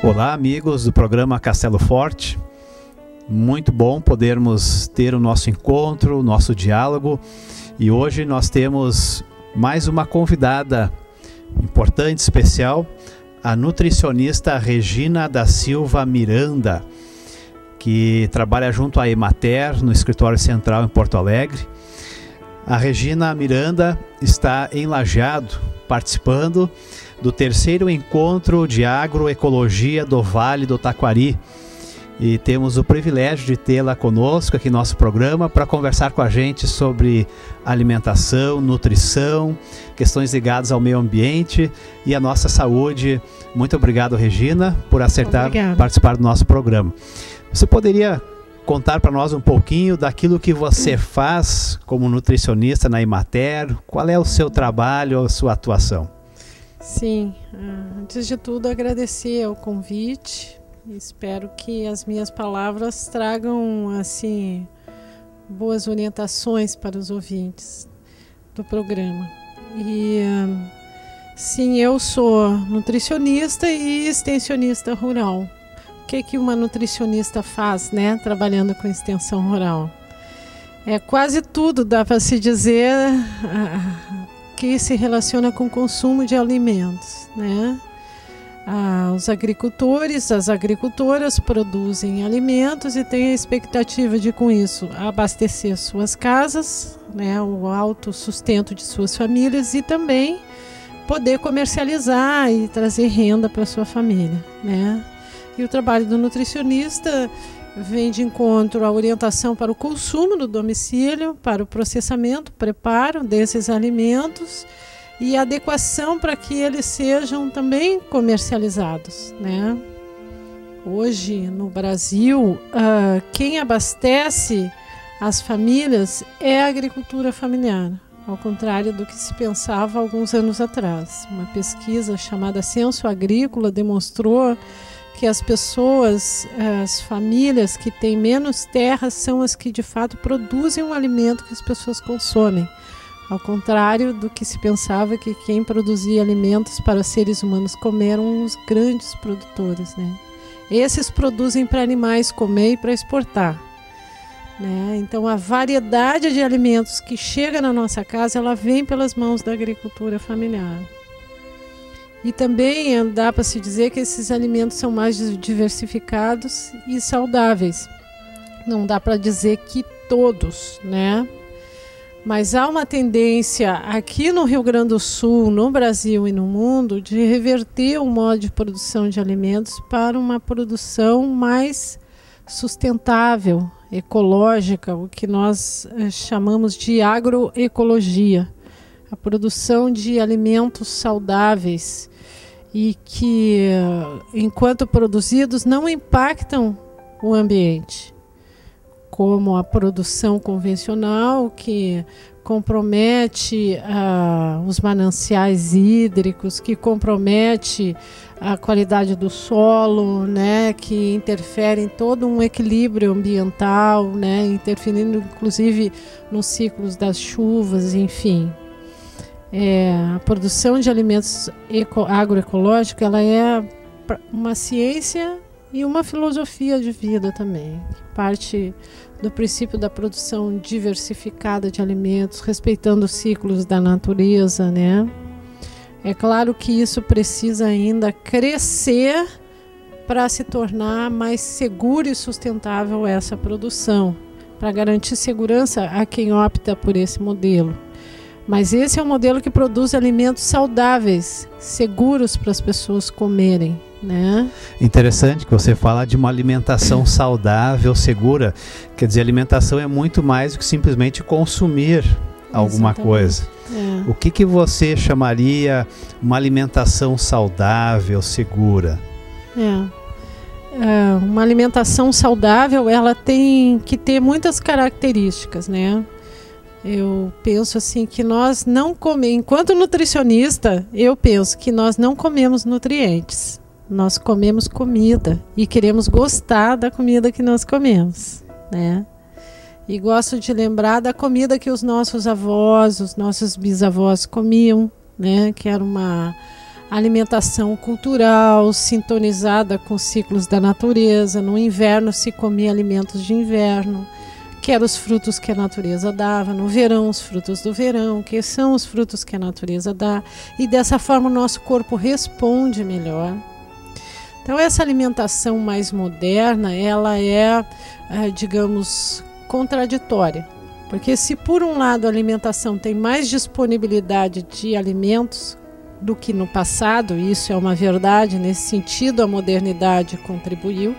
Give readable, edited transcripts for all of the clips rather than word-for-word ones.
Olá, amigos do programa Castelo Forte. Muito bom podermos ter o nosso encontro, o nosso diálogo. E hoje nós temos mais uma convidada importante, especial, a nutricionista Regina da Silva Miranda, que trabalha junto à Emater, no escritório central em Porto Alegre. A Regina Miranda está em Lajeado, participando do 3º encontro de agroecologia do Vale do Taquari. E temos o privilégio de tê-la conosco aqui no nosso programa para conversar com a gente sobre alimentação, nutrição, questões ligadas ao meio ambiente e à nossa saúde. Muito obrigado, Regina, por aceitar participar do nosso programa. Você poderia contar para nós um pouquinho daquilo que você faz como nutricionista na Emater? Qual é o seu trabalho, a sua atuação? Sim, antes de tudo agradecer o convite. Espero que as minhas palavras tragam assim boas orientações para os ouvintes do programa. E sim, eu sou nutricionista e extensionista rural. O que uma nutricionista faz, né, trabalhando com extensão rural? É quase tudo, dá para se dizer, que se relaciona com o consumo de alimentos, né? Os agricultores, as agricultoras produzem alimentos e têm a expectativa de, com isso, abastecer suas casas, né, o autossustento de suas famílias e também poder comercializar e trazer renda para sua família, né? E o trabalho do nutricionista vem de encontro à orientação para o consumo no domicílio, para o processamento, preparo desses alimentos e adequação para que eles sejam também comercializados, né? Hoje, no Brasil, quem abastece as famílias é a agricultura familiar, ao contrário do que se pensava alguns anos atrás. Uma pesquisa chamada Censo Agrícola demonstrou que as pessoas, as famílias que têm menos terras são as que de fato produzem o alimento que as pessoas consomem. Ao contrário do que se pensava, que quem produzia alimentos para seres humanos comer eram os grandes produtores, né? Esses produzem para animais comer e para exportar, né? Então a variedade de alimentos que chega na nossa casa, ela vem pelas mãos da agricultura familiar. E também dá para se dizer que esses alimentos são mais diversificados e saudáveis. Não dá para dizer que todos, né? Mas há uma tendência aqui no Rio Grande do Sul, no Brasil e no mundo, de reverter o modo de produção de alimentos para uma produção mais sustentável, ecológica, o que nós chamamos de agroecologia. A produção de alimentos saudáveis e que, enquanto produzidos, não impactam o ambiente, como a produção convencional, que compromete os mananciais hídricos, que compromete a qualidade do solo, né, que interfere em todo um equilíbrio ambiental, né, interferindo inclusive nos ciclos das chuvas, enfim. A produção de alimentos agroecológicos, ela é uma ciência e uma filosofia de vida também, que parte do princípio da produção diversificada de alimentos, respeitando os ciclos da natureza, né? É claro que isso precisa ainda crescer para se tornar mais seguro e sustentável essa produção, para garantir segurança a quem opta por esse modelo. Mas esse é um modelo que produz alimentos saudáveis, seguros para as pessoas comerem, né? Interessante que você fala de uma alimentação saudável, segura. Quer dizer, alimentação é muito mais do que simplesmente consumir alguma coisa. O que você chamaria uma alimentação saudável, segura? Uma alimentação saudável, ela tem que ter muitas características, né? Eu penso assim que nós não comemos, enquanto nutricionista, eu penso que nós não comemos nutrientes. Nós comemos comida e queremos gostar da comida que nós comemos, né? E gosto de lembrar da comida que os nossos avós, os nossos bisavós comiam, né? Que era uma alimentação cultural, sintonizada com os ciclos da natureza. No inverno se comia alimentos de inverno, que eram os frutos que a natureza dava. No verão, os frutos do verão, que são os frutos que a natureza dá. E dessa forma o nosso corpo responde melhor. Então essa alimentação mais moderna, ela é, digamos, contraditória. Porque se por um lado a alimentação tem mais disponibilidade de alimentos do que no passado, e isso é uma verdade, nesse sentido a modernidade contribuiu,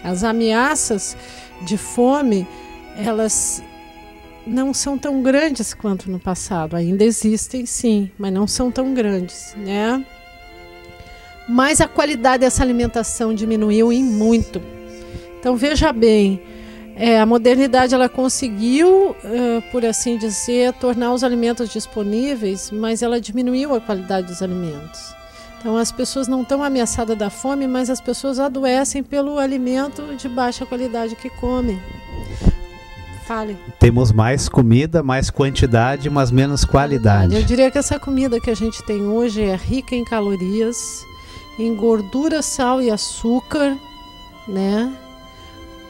as ameaças de fome, elas não são tão grandes quanto no passado. Ainda existem sim, mas não são tão grandes, né? Mas a qualidade dessa alimentação diminuiu em muito. Então veja bem, a modernidade ela conseguiu, por assim dizer, tornar os alimentos disponíveis, mas ela diminuiu a qualidade dos alimentos. Então as pessoas não estão ameaçadas da fome, mas as pessoas adoecem pelo alimento de baixa qualidade que comem. Fale. Temos mais comida, mais quantidade, mas menos qualidade. Eu diria que essa comida que a gente tem hoje é rica em calorias, em gordura, sal e açúcar, né?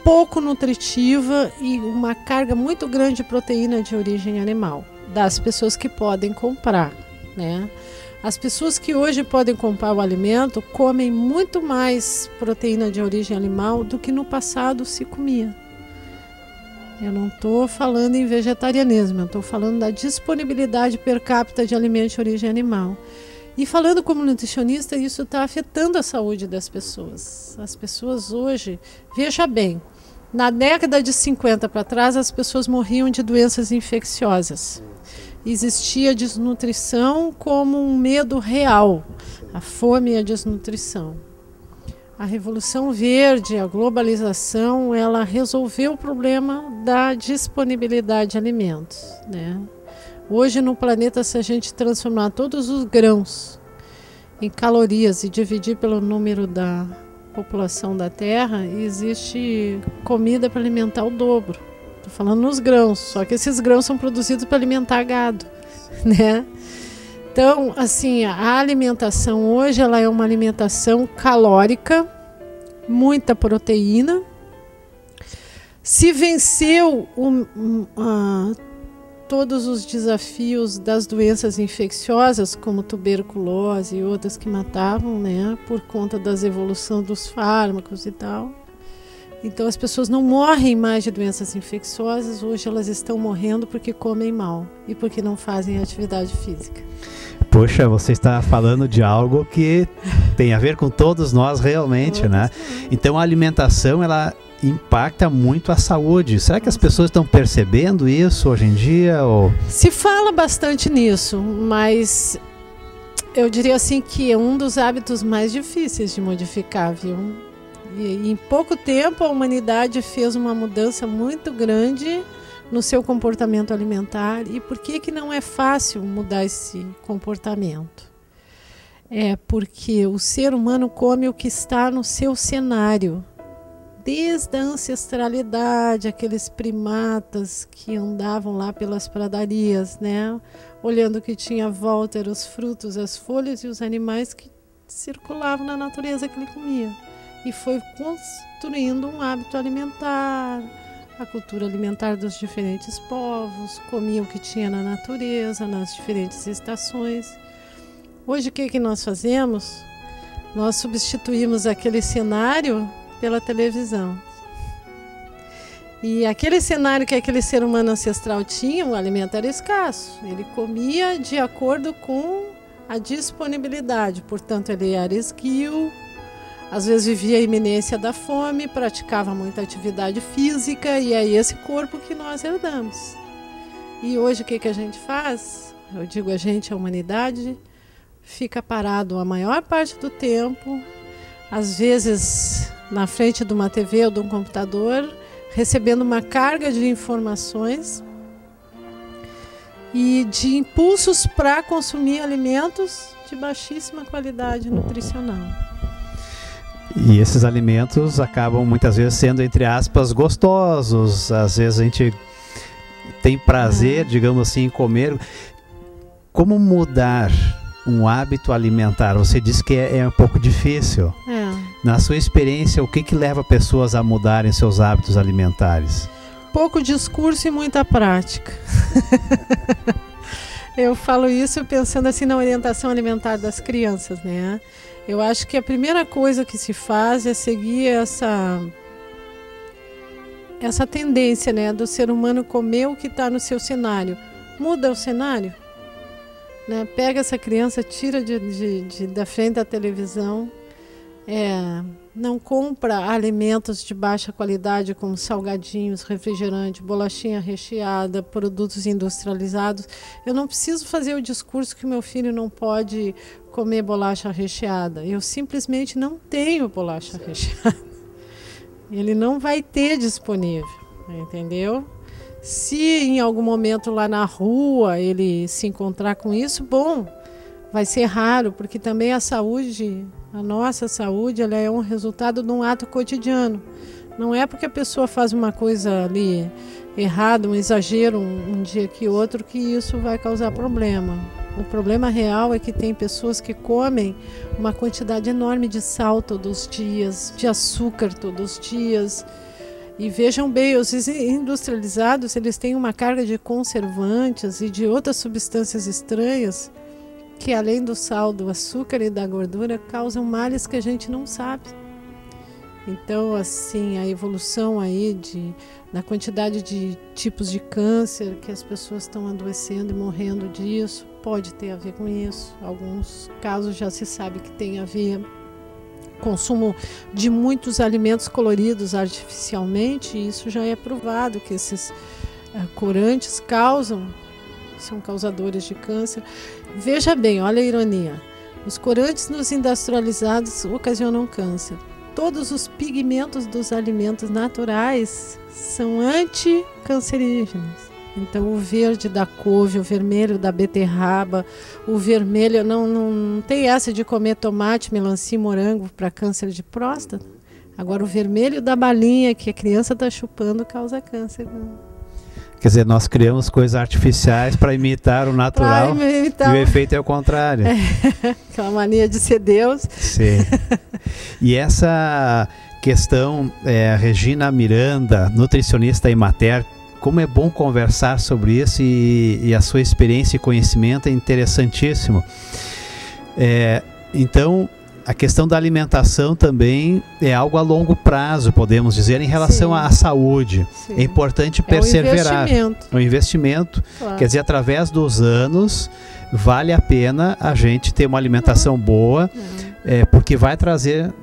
Pouco nutritiva e uma carga muito grande de proteína de origem animal, das pessoas que podem comprar, né? As pessoas que hoje podem comprar o alimento comem muito mais proteína de origem animal do que no passado se comia. Eu não estou falando em vegetarianismo, eu estou falando da disponibilidade per capita de alimentos de origem animal. E falando como nutricionista, isso está afetando a saúde das pessoas. As pessoas hoje, veja bem, na década de 50 para trás, as pessoas morriam de doenças infecciosas. Existia desnutrição como um medo real, a fome e a desnutrição. A Revolução Verde, a globalização, ela resolveu o problema da disponibilidade de alimentos, né? Hoje no planeta, se a gente transformar todos os grãos em calorias e dividir pelo número da população da Terra, existe comida para alimentar o dobro. Estou falando nos grãos, só que esses grãos são produzidos para alimentar gado, né? Então, assim, a alimentação hoje ela é uma alimentação calórica, muita proteína. Se venceu todos os desafios das doenças infecciosas, como tuberculose e outras que matavam, né, por conta das evolução dos fármacos e tal. Então as pessoas não morrem mais de doenças infecciosas, hoje elas estão morrendo porque comem mal e porque não fazem atividade física. Poxa, você está falando de algo que tem a ver com todos nós realmente, né? Então a alimentação, ela impacta muito a saúde. Será que as pessoas estão percebendo isso hoje em dia? Ou... Se fala bastante nisso, mas eu diria assim que é um dos hábitos mais difíceis de modificar, viu? E em pouco tempo a humanidade fez uma mudança muito grande no seu comportamento alimentar. E por que não é fácil mudar esse comportamento? É porque o ser humano come o que está no seu cenário. Desde a ancestralidade, aqueles primatas que andavam lá pelas pradarias, né? Olhando o que tinha à volta, eram os frutos, as folhas e os animais que circulavam na natureza que ele comia. E foi construindo um hábito alimentar, a cultura alimentar dos diferentes povos, comia o que tinha na natureza, nas diferentes estações. Hoje o que nós fazemos? Nós substituímos aquele cenário pela televisão. E aquele cenário que aquele ser humano ancestral tinha, o alimento era escasso. Ele comia de acordo com a disponibilidade, portanto ele era esguio, às vezes vivia a iminência da fome, praticava muita atividade física e é esse corpo que nós herdamos. E hoje o que a gente faz? Eu digo a gente, a humanidade, fica parado a maior parte do tempo, às vezes na frente de uma TV ou de um computador, recebendo uma carga de informações e de impulsos para consumir alimentos de baixíssima qualidade nutricional. E esses alimentos acabam muitas vezes sendo, entre aspas, gostosos. Às vezes a gente tem prazer, digamos assim, em comer. Como mudar um hábito alimentar? Você disse que é um pouco difícil. Na sua experiência, o que leva pessoas a mudarem seus hábitos alimentares? Pouco discurso e muita prática. Eu falo isso pensando assim na orientação alimentar das crianças, né? Eu acho que a primeira coisa que se faz é seguir essa tendência, né, do ser humano comer o que está no seu cenário. Muda o cenário, né? Pega essa criança, tira da frente da televisão, não compra alimentos de baixa qualidade como salgadinhos, refrigerante, bolachinha recheada, produtos industrializados. Eu não preciso fazer o discurso que meu filho não pode comer bolacha recheada. Eu simplesmente não tenho bolacha recheada. Ele não vai ter disponível, entendeu? Se em algum momento lá na rua ele se encontrar com isso, bom, vai ser raro, porque também a nossa saúde, ela é um resultado de um ato cotidiano. Não é porque a pessoa faz uma coisa ali errada, um exagero um dia aqui outro, que isso vai causar problema. O problema real é que tem pessoas que comem uma quantidade enorme de sal todos os dias, de açúcar todos os dias. E vejam bem, os industrializados, eles têm uma carga de conservantes e de outras substâncias estranhas que, além do sal, do açúcar e da gordura, causam males que a gente não sabe. Então, assim, a evolução aí da quantidade de tipos de câncer que as pessoas estão adoecendo e morrendo disso, pode ter a ver com isso. Alguns casos já se sabe que tem a ver. Consumo de muitos alimentos coloridos artificialmente, isso já é provado que esses corantes são causadores de câncer. Veja bem, olha a ironia. Os corantes nos industrializados ocasionam câncer. Todos os pigmentos dos alimentos naturais são anticancerígenos. Então o verde da couve, o vermelho da beterraba, o vermelho, não tem essa de comer tomate, melancia e morango para câncer de próstata. Agora o vermelho da balinha que a criança está chupando causa câncer. Quer dizer, nós criamos coisas artificiais para imitar o natural e o efeito é o contrário. Aquela mania de ser Deus. Sim. E essa questão, Regina Miranda, nutricionista Emater, como é bom conversar sobre isso e a sua experiência e conhecimento é interessantíssimo. Então, a questão da alimentação também é algo a longo prazo, podemos dizer, em relação à saúde. Sim. É importante perseverar. É um investimento. Claro. Quer dizer, através dos anos, vale a pena a gente ter uma alimentação boa, porque vai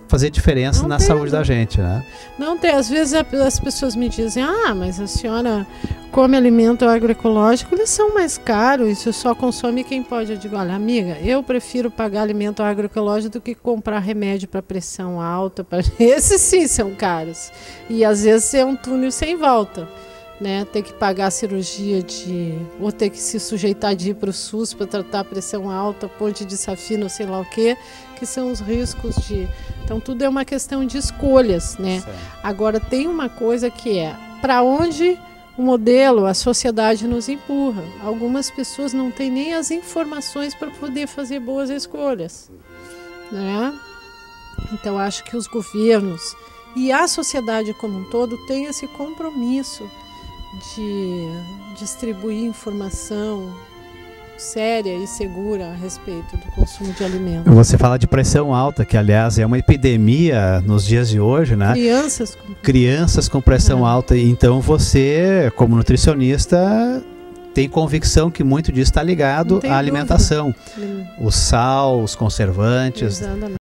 fazer diferença na saúde da gente, né? Não tem. Às vezes as pessoas me dizem, mas a senhora come alimento agroecológico, eles são mais caros, isso só consome quem pode. Eu digo, olha, amiga, eu prefiro pagar alimento agroecológico do que comprar remédio para pressão alta. Esses sim são caros. E às vezes é um túnel sem volta. Né, ter que pagar a cirurgia ou ter que se sujeitar de ir para o SUS para tratar a pressão alta, ponte de safena, sei lá o que são os riscos Então tudo é uma questão de escolhas, né? Certo. Agora tem uma coisa que para onde o modelo, a sociedade nos empurra. Algumas pessoas não têm nem as informações para poder fazer boas escolhas, né? Então acho que os governos e a sociedade como um todo têm esse compromisso de distribuir informação séria e segura a respeito do consumo de alimentos. Você fala de pressão alta, que aliás é uma epidemia nos dias de hoje, né? Crianças com pressão alta. Então você, como nutricionista, tem convicção que muito disso está ligado à alimentação. O sal, os conservantes. Exatamente.